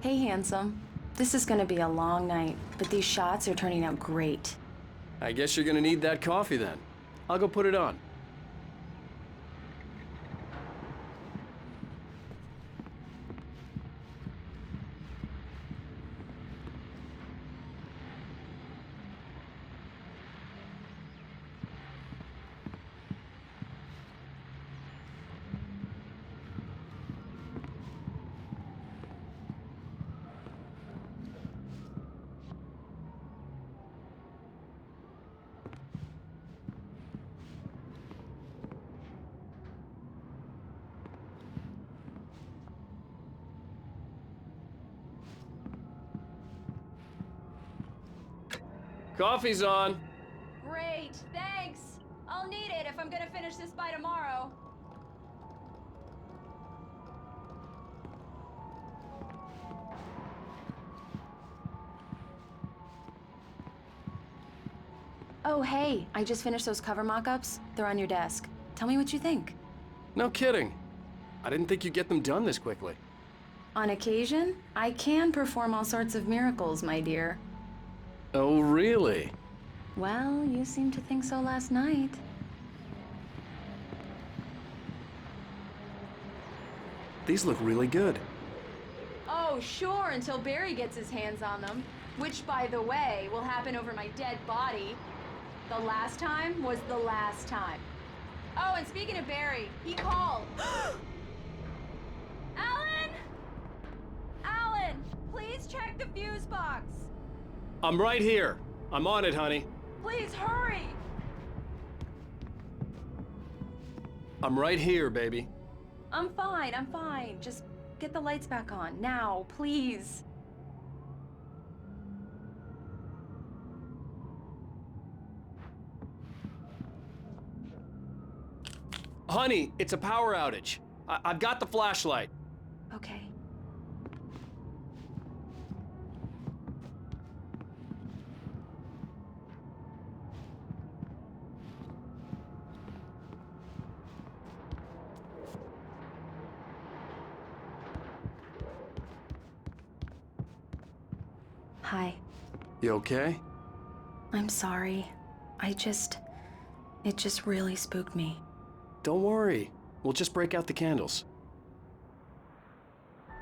Hey, handsome. This is gonna be a long night, but these shots are turning out great. I guess you're gonna need that coffee then. I'll go put it on. Coffee's on. Great, thanks. I'll need it if I'm gonna finish this by tomorrow. Oh, hey, I just finished those cover mock-ups. They're on your desk. Tell me what you think. No kidding. I didn't think you'd get them done this quickly. On occasion, I can perform all sorts of miracles, my dear. Oh, really? Well, you seemed to think so last night. These look really good. Oh, sure, until Barry gets his hands on them. Which, by the way, will happen over my dead body. The last time was the last time. Oh, and speaking of Barry, he called. Alan! Alan, please check the fuse box. I'm right here. I'm on it, honey. Please hurry! I'm right here, baby. I'm fine, I'm fine. Just get the lights back on. Now, please. Honey, it's a power outage. I've got the flashlight. Okay. Hi. You okay? I'm sorry. It just really spooked me. Don't worry. We'll just break out the candles.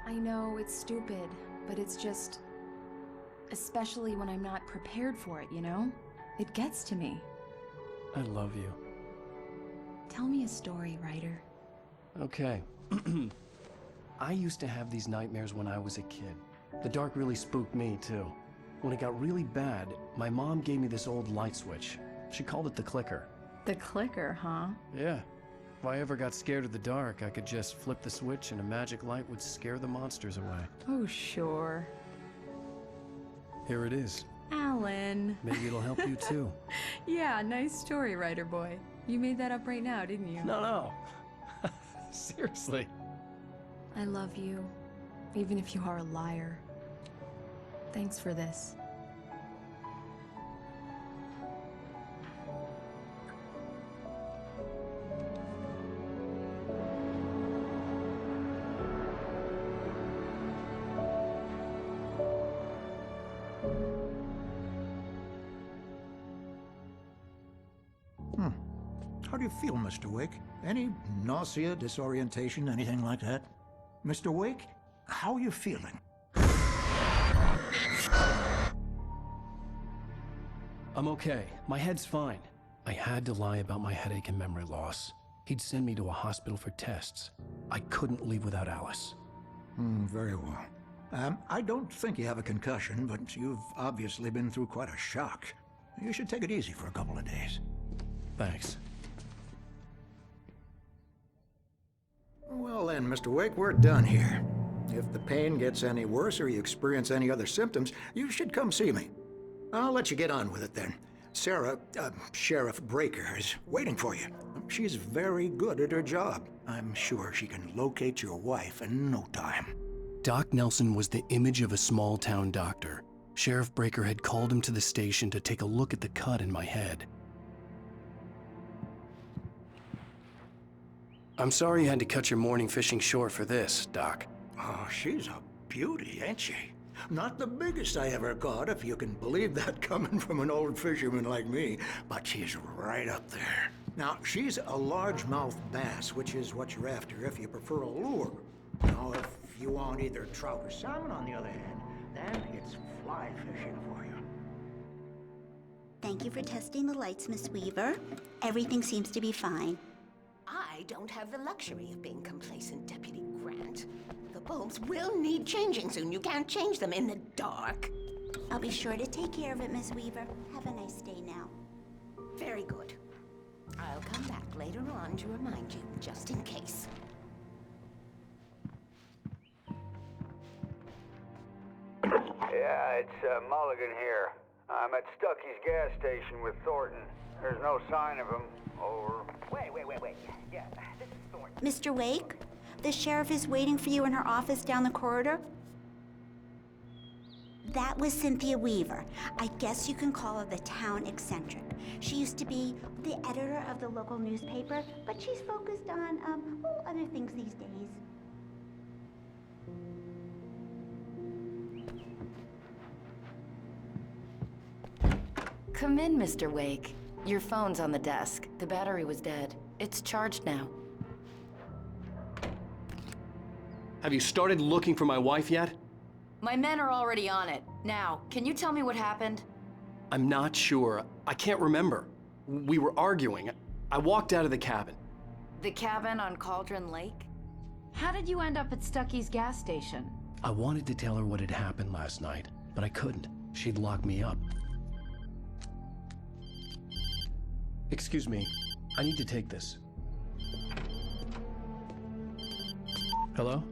I know it's stupid, but it's just... Especially when I'm not prepared for it, you know? It gets to me. I love you. Tell me a story, writer. Okay. I used to have these nightmares when I was a kid. The dark really spooked me, too. When it got really bad, my mom gave me this old light switch. She called it the clicker. The clicker, huh? Yeah. If I ever got scared of the dark, I could just flip the switch and a magic light would scare the monsters away. Oh, sure. Here it is. Alan. Maybe it'll help you, too. Yeah, nice story, writer boy. You made that up right now, didn't you? No. Seriously. I love you, even if you are a liar. Thanks for this. How do you feel, Mr. Wake? Any nausea, disorientation, anything like that? Mr. Wake, how are you feeling? I'm okay. My head's fine. I had to lie about my headache and memory loss. He'd send me to a hospital for tests. I couldn't leave without Alice. Very well. I don't think you have a concussion, but you've obviously been through quite a shock. You should take it easy for a couple of days. Thanks. Well then, Mr. Wake, we're done here. If the pain gets any worse or you experience any other symptoms, you should come see me. I'll let you get on with it then. Sarah, Sheriff Breaker, is waiting for you. She's very good at her job. I'm sure she can locate your wife in no time. Doc Nelson was the image of a small-town doctor. Sheriff Breaker had called him to the station to take a look at the cut in my head. I'm sorry you had to cut your morning fishing short for this, Doc. Oh, she's a beauty, ain't she? Not the biggest I ever caught, if you can believe that coming from an old fisherman like me, but she's right up there. Now, she's a largemouth bass, which is what you're after if you prefer a lure. Now, if you want either trout or salmon, on the other hand, then it's fly fishing for you. Thank you for testing the lights, Miss Weaver. Everything seems to be fine. I don't have the luxury of being complacent, Deputy Grant. The bulbs will need changing soon. You can't change them in the dark. I'll be sure to take care of it, Miss Weaver. Have a nice day now. Very good. I'll come back later on to remind you, just in case. Yeah, it's Mulligan here. I'm at Stucky's gas station with Thornton. There's no sign of him. Over. Wait. Yeah, this is Thornton. Mr. Wake, the sheriff is waiting for you in her office down the corridor. That was Cynthia Weaver. I guess you can call her the town eccentric. She used to be the editor of the local newspaper, but she's focused on, other things these days. Come in, Mr. Wake. Your phone's on the desk. The battery was dead. It's charged now. Have you started looking for my wife yet? My men are already on it. Now, can you tell me what happened? I'm not sure. I can't remember. We were arguing. I walked out of the cabin. The cabin on Cauldron Lake? How did you end up at Stucky's gas station? I wanted to tell her what had happened last night, but I couldn't. She'd lock me up. Excuse me. I need to take this. Hello?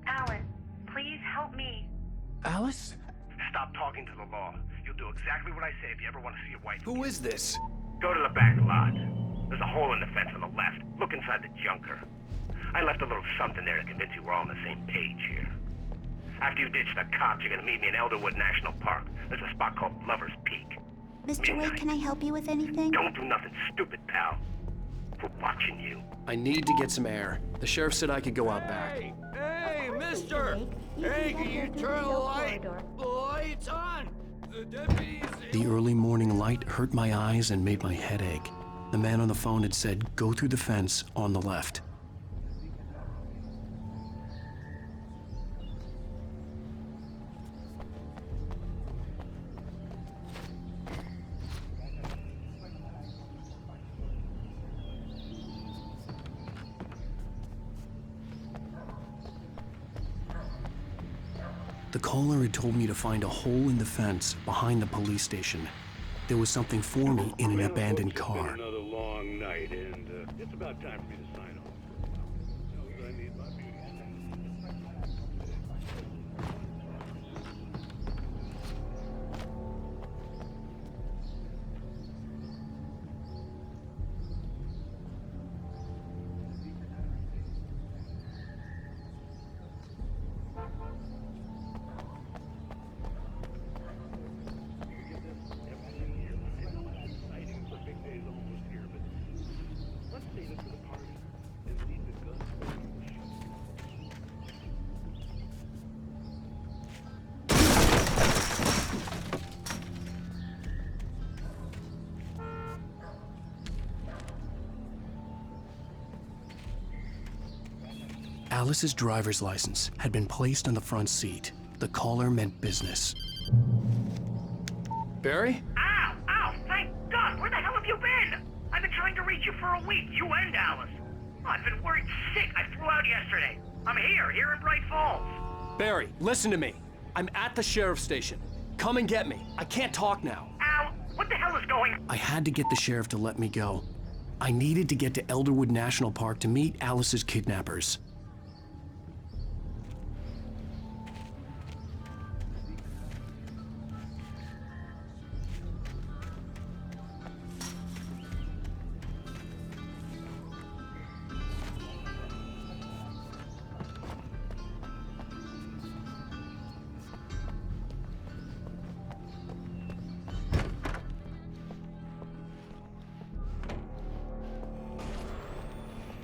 Alan, please help me. Alice? Stop talking to the law. You'll do exactly what I say if you ever want to see your wife. Who is this? Go to the back lot. There's a hole in the fence on the left. Look inside the junker. I left a little something there to convince you we're all on the same page here. After you ditch the cops, you're gonna meet me in Elderwood National Park. There's a spot called Lover's Peak. Mr. Wake, can I help you with anything? Don't do nothing stupid, pal. We're watching you. I need to get some air. The sheriff said I could go out back. Hey, mister! Hey, can you turn the light? The light's on! The deputies... The early morning light hurt my eyes and made my head ache. The man on the phone had said, go through the fence on the left. The caller had told me to find a hole in the fence behind the police station. There was something for me in an abandoned car. Another long night, and it's about time for me to sign off. I need my beauty Alice's driver's license had been placed on the front seat. The caller meant business. Barry? Ow! Ow! Thank God! Where the hell have you been? I've been trying to reach you for a week, you and Alice. I've been worried sick. I flew out yesterday. I'm here in Bright Falls. Barry, listen to me. I'm at the sheriff's station. Come and get me. I can't talk now. Ow! What the hell is going on? I had to get the sheriff to let me go. I needed to get to Elderwood National Park to meet Alice's kidnappers.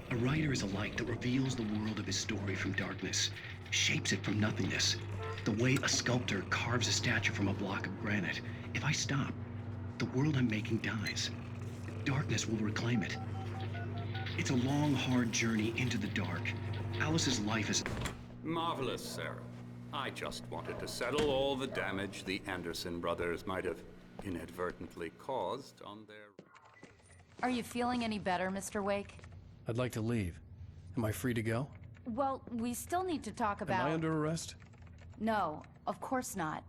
A writer is a light that reveals the world of his story from darkness. shapes it from nothingness. The way a sculptor carves a statue from a block of granite. If I stop, the world I'm making dies. Darkness will reclaim it. It's a long, hard journey into the dark. Alice's life is... Marvelous, Sarah. I just wanted to settle all the damage the Anderson brothers might have inadvertently caused on their... Are you feeling any better, Mr. Wake? I'd like to leave. Am I free to go? Well, we still need to talk about... Am I under arrest? No, of course not.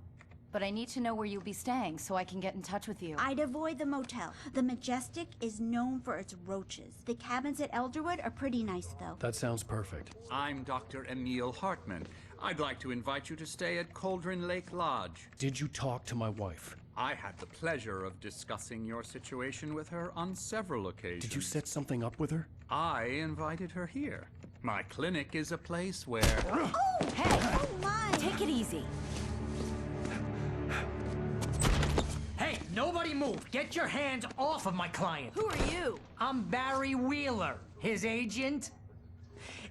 But I need to know where you'll be staying so I can get in touch with you. I'd avoid the motel. The Majestic is known for its roaches. The cabins at Elderwood are pretty nice, though. That sounds perfect. I'm Dr. Emil Hartman. I'd like to invite you to stay at Cauldron Lake Lodge. Did you talk to my wife? I had the pleasure of discussing your situation with her on several occasions. Did you set something up with her? I invited her here. My clinic is a place where... Oh! Hey! Oh, my! Take it easy. Hey, nobody move! Get your hands off of my client! Who are you? I'm Barry Wheeler, his agent.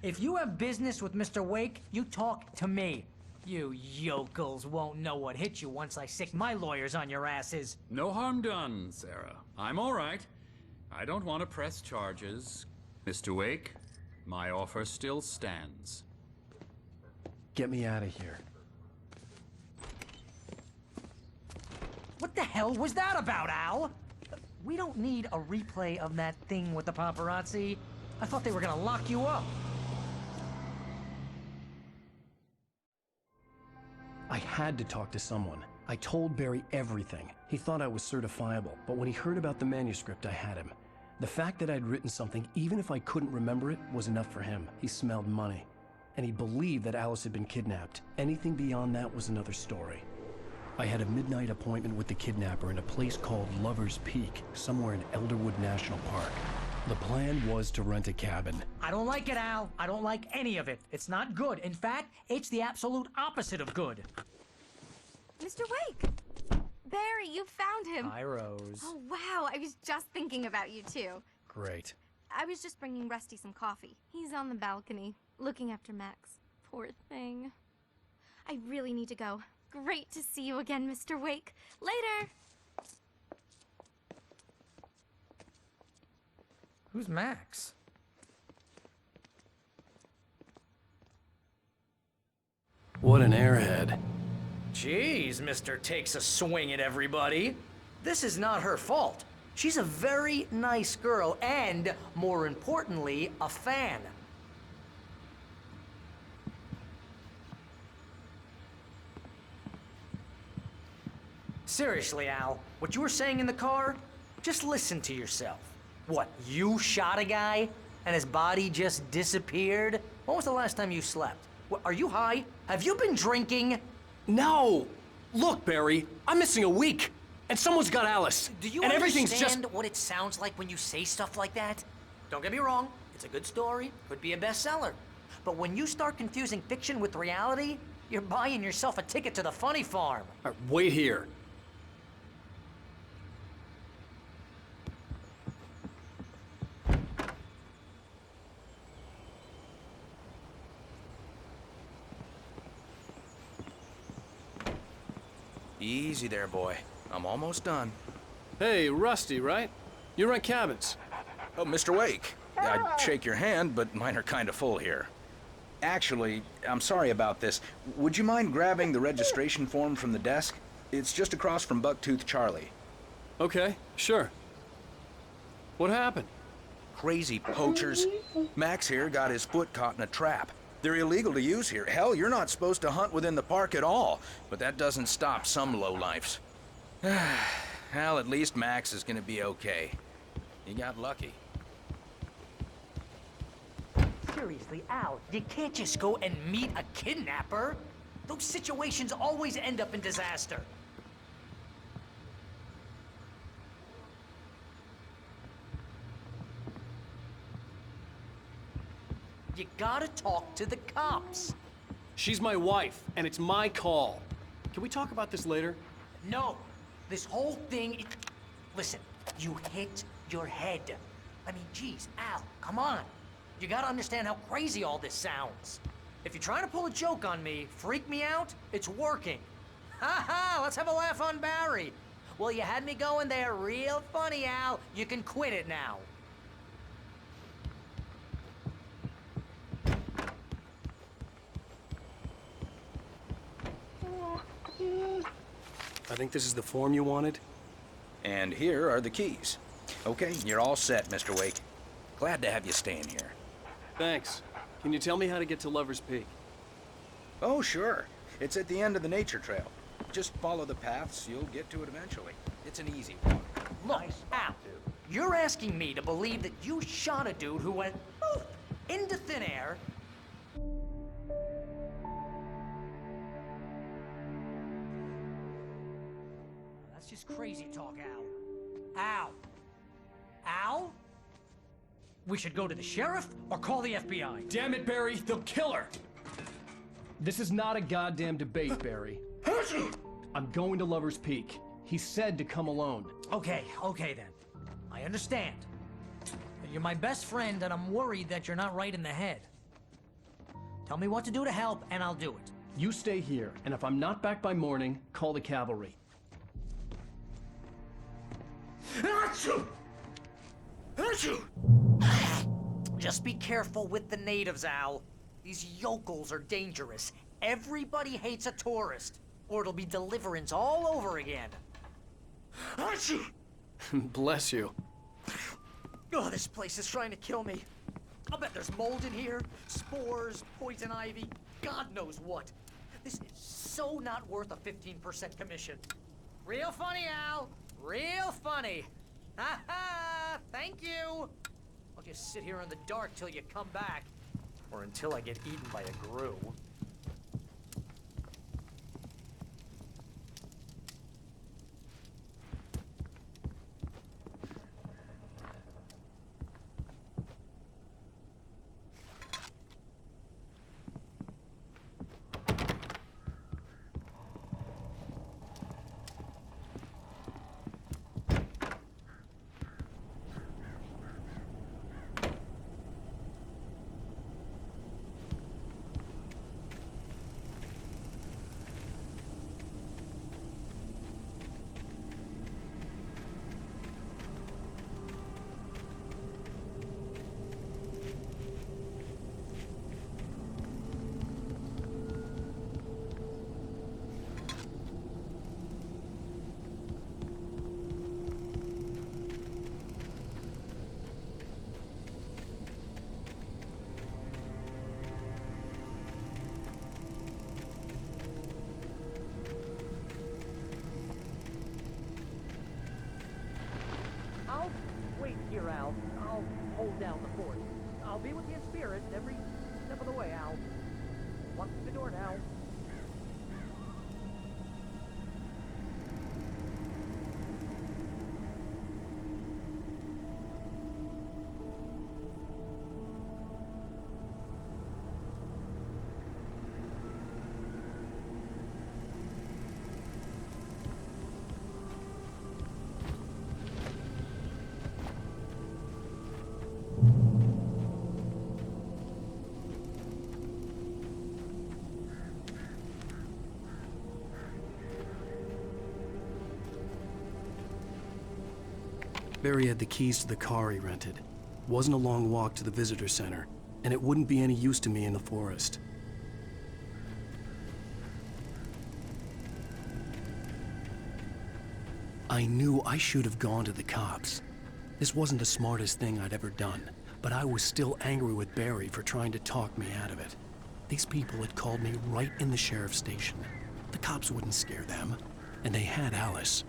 If you have business with Mr. Wake, you talk to me. You yokels won't know what hit you once I sick my lawyers on your asses. No harm done, Sarah. I'm all right. I don't want to press charges. Mr. Wake, my offer still stands. Get me out of here. What the hell was that about, Al? We don't need a replay of that thing with the paparazzi. I thought they were gonna lock you up. I had to talk to someone. I told Barry everything. He thought I was certifiable, but when he heard about the manuscript, I had him. The fact that I'd written something, even if I couldn't remember it, was enough for him. He smelled money. And he believed that Alice had been kidnapped. Anything beyond that was another story. I had a midnight appointment with the kidnapper in a place called Lover's Peak, somewhere in Elderwood National Park. The plan was to rent a cabin. I don't like it, Al. I don't like any of it. It's not good. In fact, it's the absolute opposite of good. Mr. Wake! Barry, you found him. Hi, Rose. Oh, wow. I was just thinking about you, too. Great. I was just bringing Rusty some coffee. He's on the balcony, looking after Max. Poor thing. I really need to go. Great to see you again, Mr. Wake. Later! Who's Max? What an airhead. Jeez, Mr. Takes a swing at everybody. This is not her fault. She's a very nice girl and, more importantly, a fan. Seriously, Al, what you were saying in the car, just listen to yourself. What, you shot a guy and his body just disappeared? When was the last time you slept? What, are you high? Have you been drinking? No! Look, Barry, I'm missing a week, and someone's got Alice. Do you and everything's understand just... what it sounds like when you say stuff like that? Don't get me wrong, it's a good story, could be a bestseller. But when you start confusing fiction with reality, you're buying yourself a ticket to the funny farm. All right, wait here. Easy there, boy. I'm almost done. Hey, Rusty, right? You rent cabins. Oh, Mr. Wake. I'd shake your hand, but mine are kind of full here. Actually, I'm sorry about this. Would you mind grabbing the registration form from the desk? It's just across from Bucktooth Charlie. Okay, sure. What happened? Crazy poachers. Max here got his foot caught in a trap. They're illegal to use here. Hell, you're not supposed to hunt within the park at all. But that doesn't stop some lowlifes. Well, at least Max is gonna be okay. He got lucky. Seriously, Al, you can't just go and meet a kidnapper. Those situations always end up in disaster. You gotta talk to the cops. She's my wife, and it's my call. Can we talk about this later? No, this whole thing... Listen, you hit your head. I mean, geez, Al, come on. You gotta understand how crazy all this sounds. If you're trying to pull a joke on me, freak me out, it's working. Ha ha, let's have a laugh on Barry. Well, you had me going there real funny, Al. You can quit it now. I think this is the form you wanted. And here are the keys. Okay, you're all set, Mr. Wake. Glad to have you staying here. Thanks. Can you tell me how to get to Lover's Peak? Oh, sure. It's at the end of the nature trail. Just follow the paths, you'll get to it eventually. It's an easy walk. Look, Al, you're asking me to believe that you shot a dude who went poof into thin air. That's just crazy talk, Al. Al? Al? We should go to the sheriff or call the FBI. Damn it, Barry, they'll kill her! This is not a goddamn debate, Barry. I'm going to Lover's Peak. He said to come alone. Okay then. I understand. You're my best friend, and I'm worried that you're not right in the head. Tell me what to do to help, and I'll do it. You stay here, and if I'm not back by morning, call the cavalry. Just be careful with the natives, Al. These yokels are dangerous. Everybody hates a tourist, or it'll be Deliverance all over again. Bless you. Oh, this place is trying to kill me. I'll bet there's mold in here, spores, poison ivy, God knows what. This is so not worth a 15% commission. Real funny, Al. Real funny. Ha ha! Thank you! I'll just sit here in the dark till you come back. Or until I get eaten by a grue. I'll wait here, Al. I'll hold down the fort. I'll be with you in spirit every step of the way, Al. Walk through the door now. Barry had the keys to the car he rented. Wasn't a long walk to the visitor center, and it wouldn't be any use to me in the forest. I knew I should have gone to the cops. This wasn't the smartest thing I'd ever done, but I was still angry with Barry for trying to talk me out of it. These people had called me right in the sheriff's station. The cops wouldn't scare them, and they had Alice.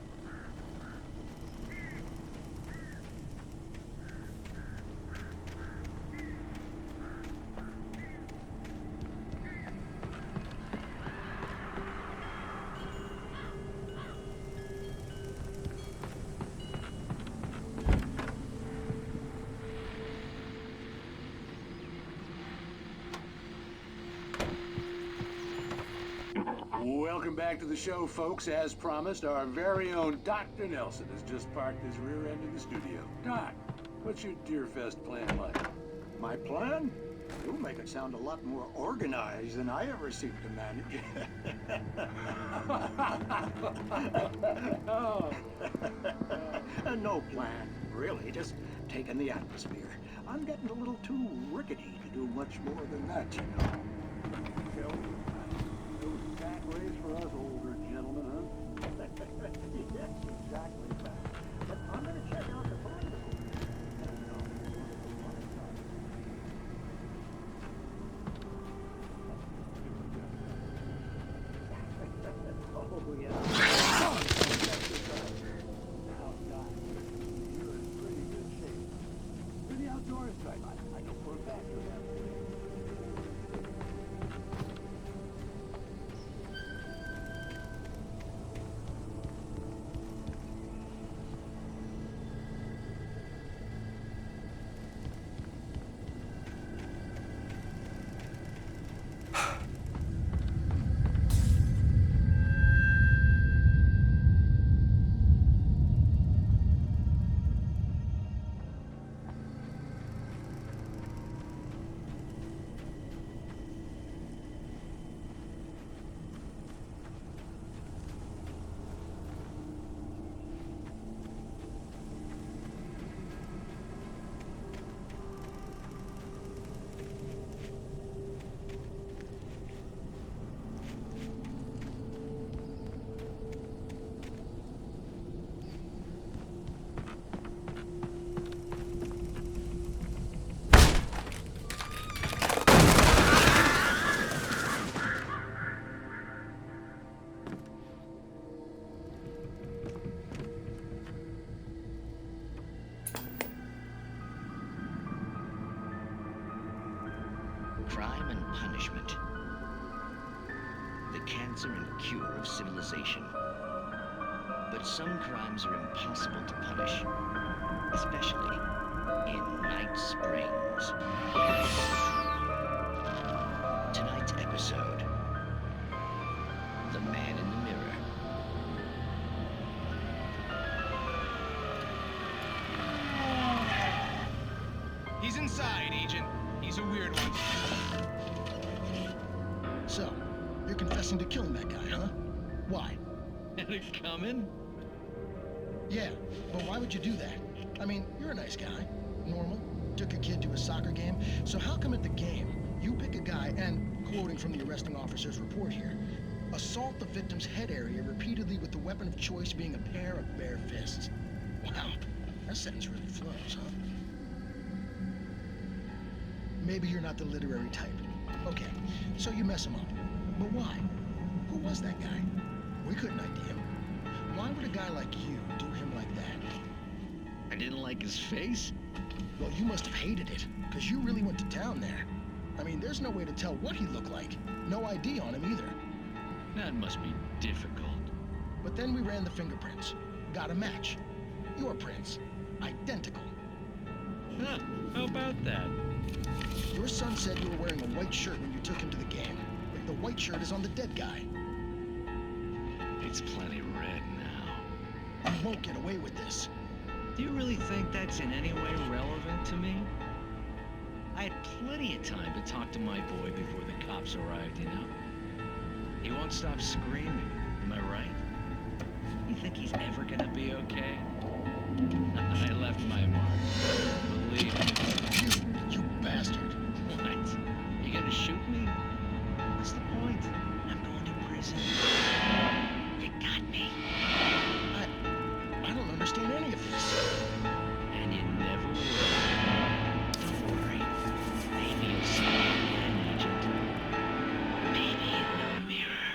Welcome back to the show, folks. As promised, our very own Dr. Nelson has just parked his rear end in the studio. Doc, what's your Deerfest plan like? My plan? You make it sound a lot more organized than I ever seem to manage. No plan, really, just taking the atmosphere. I'm getting a little too rickety to do much more than that, you know. Those back rays for us older gentlemen, huh? Yes, exactly that. But I'm gonna check out the political. Oh, yeah. Outdoors type. I know for a fact you're that. Crime and punishment. The cancer and cure of civilization. But some crimes are impossible to punish, especially in Night Springs. Tonight's episode, The Man in the Mirror. He's inside, Agent. He's a weird one. So, you're confessing to killing that guy, huh? Why? Had it coming? Yeah, but why would you do that? I mean, you're a nice guy. Normal. Took your kid to a soccer game. So how come at the game, you pick a guy and, quoting from the arresting officer's report here, assault the victim's head area repeatedly with the weapon of choice being a pair of bare fists? Wow, that sentence really flows, huh? Maybe you're not the literary type. Okay, so you mess him up. But why? Who was that guy? We couldn't ID him. Why would a guy like you do him like that? I didn't like his face? Well, you must have hated it, because you really went to town there. I mean, there's no way to tell what he looked like. No ID on him either. That must be difficult. But then we ran the fingerprints. Got a match. Your prints. Identical. Huh, how about that? Your son said you were wearing a white shirt when you took him to the game. The white shirt is on the dead guy. It's plenty red now. You won't get away with this. Do you really think that's in any way relevant to me? I had plenty of time to talk to my boy before the cops arrived, you know? He won't stop screaming, am I right? You think he's ever gonna be okay? I left my mark. Believe me. You bastard. What? You gonna shoot me? What's the point? I'm going to prison. You got me. I don't understand any of this. And you never will. Don't worry. Maybe you'll see me again, Agent. Maybe in the mirror.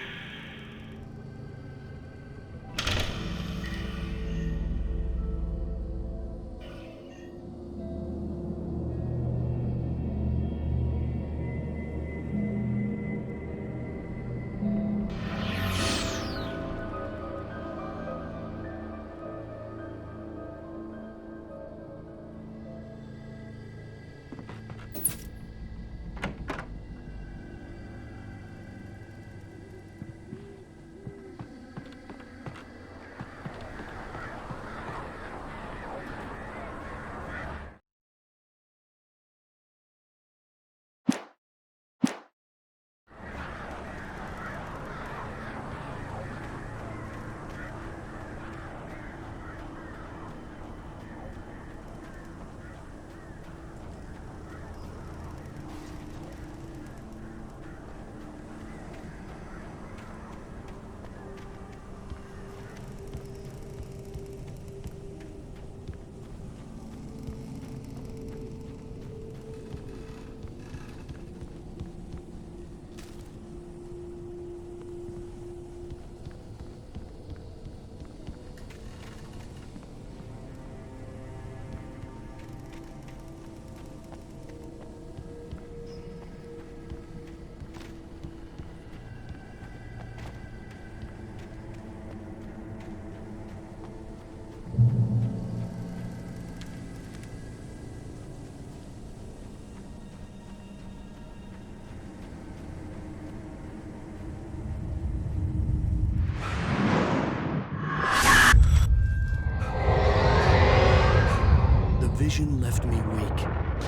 vision left me weak.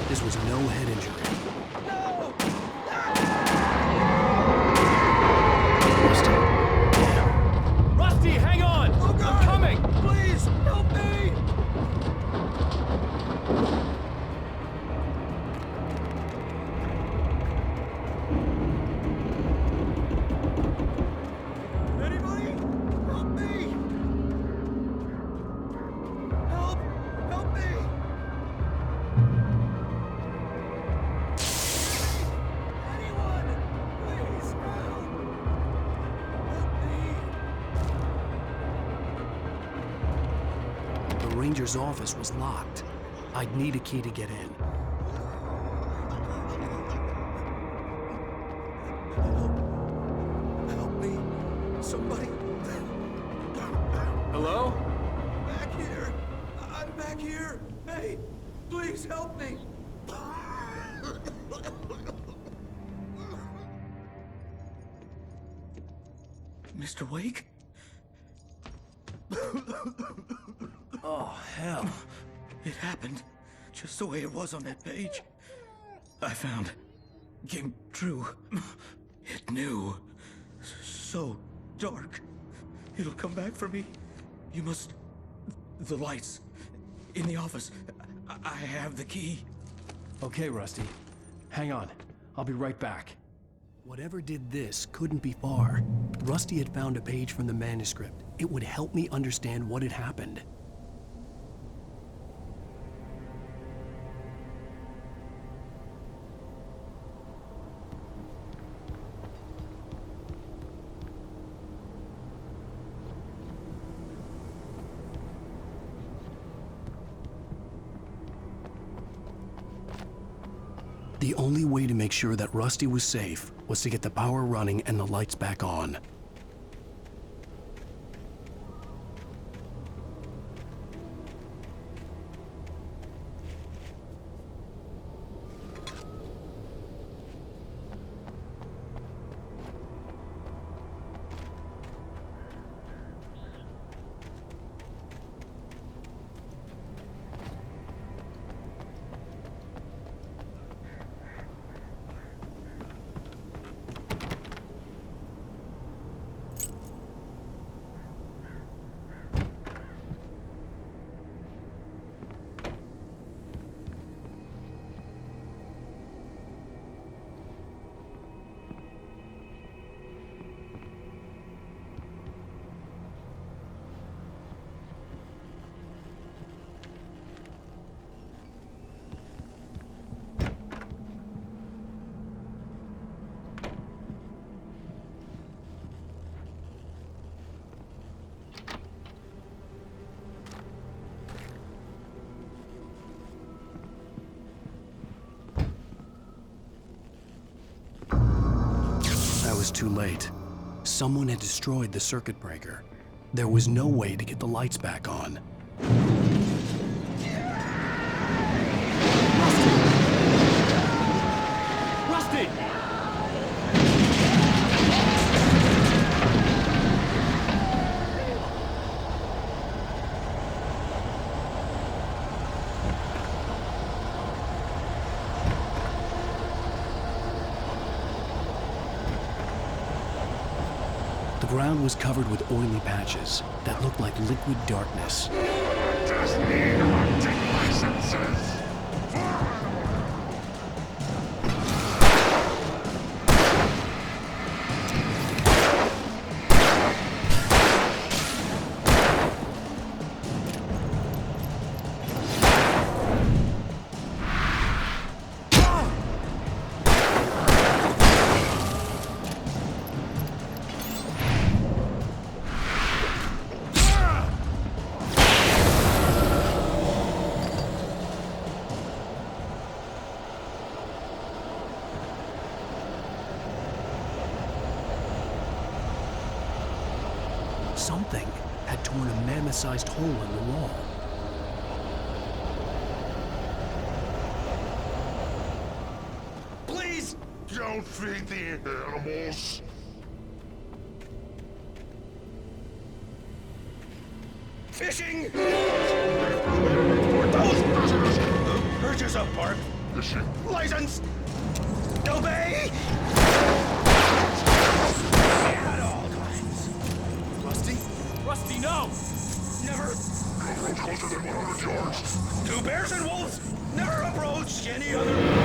This was no head injury. Rusty, hang on! Oh, God! I'm coming! Please, help me! Anybody? Help me! Help! Help me! Anyone! Please, help! Help me! The ranger's office was locked. I'd need a key to get in. Help me! Somebody! Hello? Back here! I'm back here! Hey! Please help me! Mr. Wake? Oh, hell. It happened just the way it was on that page. I found. Came true. It knew. So dark. It'll come back for me. You must. The lights. In the office. I have the key. Okay, Rusty. Hang on. I'll be right back. Whatever did this couldn't be far. Rusty had found a page from the manuscript. It would help me understand what had happened. The only way to make sure that Rusty was safe was to get the power running and the lights back on. Was too late. Someone had destroyed the circuit breaker. There was no way to get the lights back on. Rusty! The ground was covered with oily patches that looked like liquid darkness. Just need to take my senses. Something had torn a mammoth-sized hole in the wall. Please don't feed the animals. Fishing! For Purchase of park. License. Obey. At all times. Rusty? Rusty, no! Never. Approach closer than 100 yards. To bears and wolves. Never approach any other.